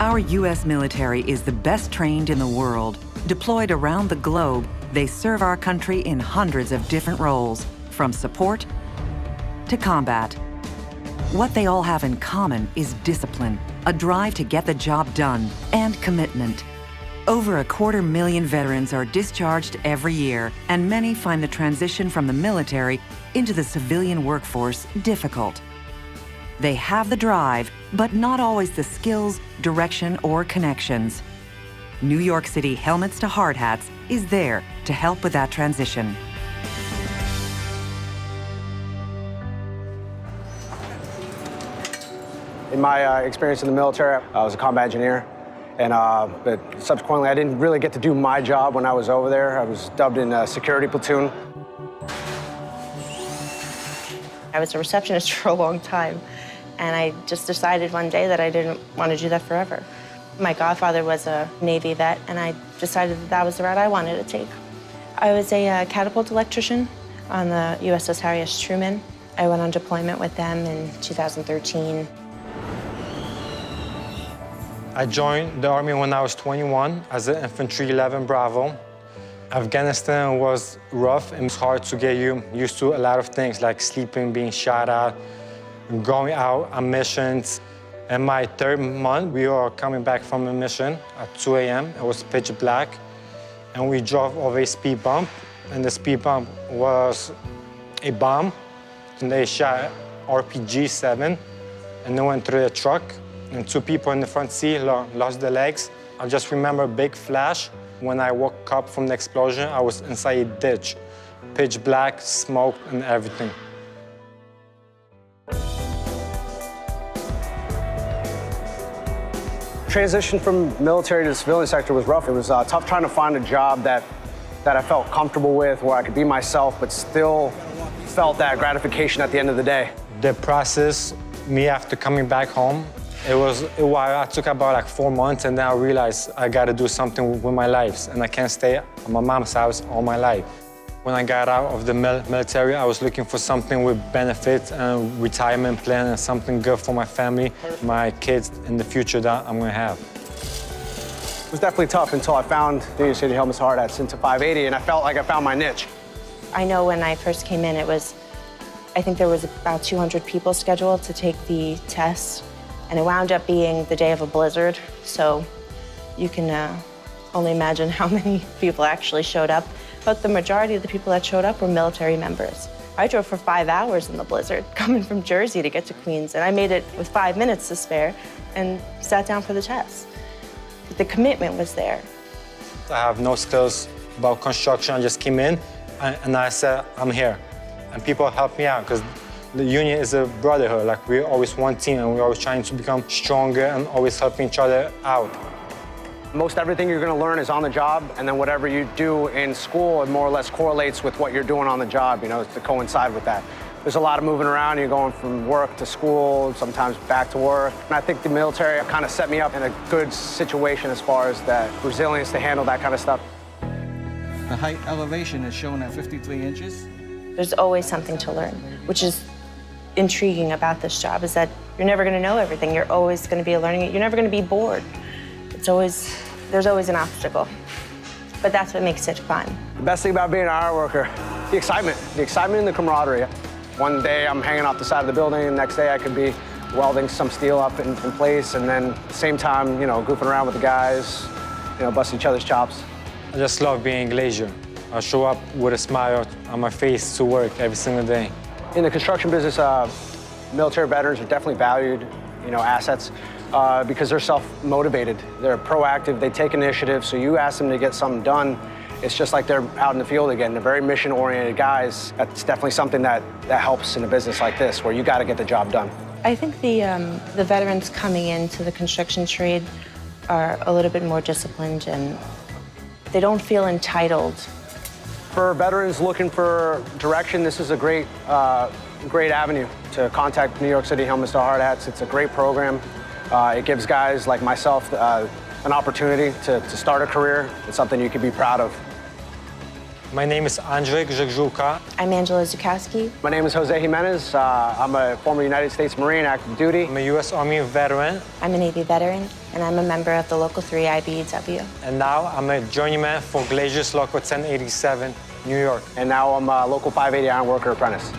Our U.S. military is the best trained in the world. Deployed around the globe, they serve our country in hundreds of different roles, from support to combat. What they all have in common is discipline, a drive to get the job done, and commitment. Over 250,000 veterans are discharged every year, and many find the transition from the military into the civilian workforce difficult. They have the drive, but not always the skills, direction, or connections. New York City Helmets to Hardhats is there to help with that transition. In my experience in the military, I was a combat engineer, and but subsequently I didn't really get to do my job when I was over there. I was dubbed in a security platoon. I was a receptionist for a long time, and I just decided one day that I didn't want to do that forever. My godfather was a Navy vet, and I decided that that was the route I wanted to take. I was a catapult electrician on the USS Harry S. Truman. I went on deployment with them in 2013. I joined the Army when I was 21 as an Infantry 11 Bravo. Afghanistan was rough and it was hard to get used to a lot of things like sleeping, being shot at, going out on missions. In my third month, we were coming back from a mission at 2 a.m. It was pitch black, and we drove over a speed bump, and the speed bump was a bomb, and they shot RPG-7, and they went through the truck, and 2 people in the front seat lost their legs. I just remember a big flash. When I woke up from the explosion, I was inside a ditch, pitch black, smoke, and everything. Transition from military to the civilian sector was rough. It was tough trying to find a job that I felt comfortable with, where I could be myself, but still felt that gratification at the end of the day. The process, me after coming back home, it was a while. I took about like 4 months, and then I realized I got to do something with my life, and I can't stay at my mom's house all my life. When I got out of the military, I was looking for something with benefits and retirement plan and something good for my family, my kids in the future that I'm going to have. It was definitely tough until I found the New York City Helmets Hardhats into 580, and I felt like I found my niche. I know when I first came in, I think there was about 200 people scheduled to take the test, and it wound up being the day of a blizzard, so you can only imagine how many people actually showed up. But the majority of the people that showed up were military members. I drove for 5 hours in the blizzard, coming from Jersey to get to Queens, and I made it with 5 minutes to spare and sat down for the test. But the commitment was there. I have no skills about construction. I just came in, and I said, I'm here. And people helped me out, because the union is a brotherhood. Like, we're always one team, and we're always trying to become stronger and always helping each other out. Most everything you're going to learn is on the job, and then whatever you do in school, it more or less correlates with what you're doing on the job, you know, to coincide with that. There's a lot of moving around. You're going from work to school, sometimes back to work. And I think the military kind of set me up in a good situation as far as that resilience to handle that kind of stuff. The height elevation is shown at 53 inches. There's always something to learn, which is intriguing about this job, is that you're never going to know everything. You're always going to be learning it. You're never going to be bored. There's always an obstacle, but that's what makes it fun. The best thing about being an iron worker, the excitement and the camaraderie. One day I'm hanging off the side of the building, and the next day I could be welding some steel up in place, and then at the same time, you know, goofing around with the guys, you know, busting each other's chops. I just love being a glazier. I show up with a smile on my face to work every single day. In the construction business, military veterans are definitely valued, you know, assets. Because they're self-motivated, they're proactive, they take initiative, so you ask them to get something done, it's just like they're out in the field again. They're very mission-oriented guys. That's definitely something that helps in a business like this, where you got to get the job done. I think the veterans coming into the construction trade are a little bit more disciplined, and they don't feel entitled. For veterans looking for direction, this is a great avenue to contact New York City Helmets to Hardhats. It's a great program. It gives guys like myself an opportunity to start a career. It's something you can be proud of. My name is Andrzej Grzegżulka. I'm Angela Zukowski. My name is Jose Jimenez. I'm a former United States Marine, active duty. I'm a U.S. Army veteran, I'm a Navy veteran, and I'm a member of the Local 3 IBEW. and now I'm a journeyman for Glaziers Local 1087, New York. And now I'm a Local 580 Iron Worker apprentice.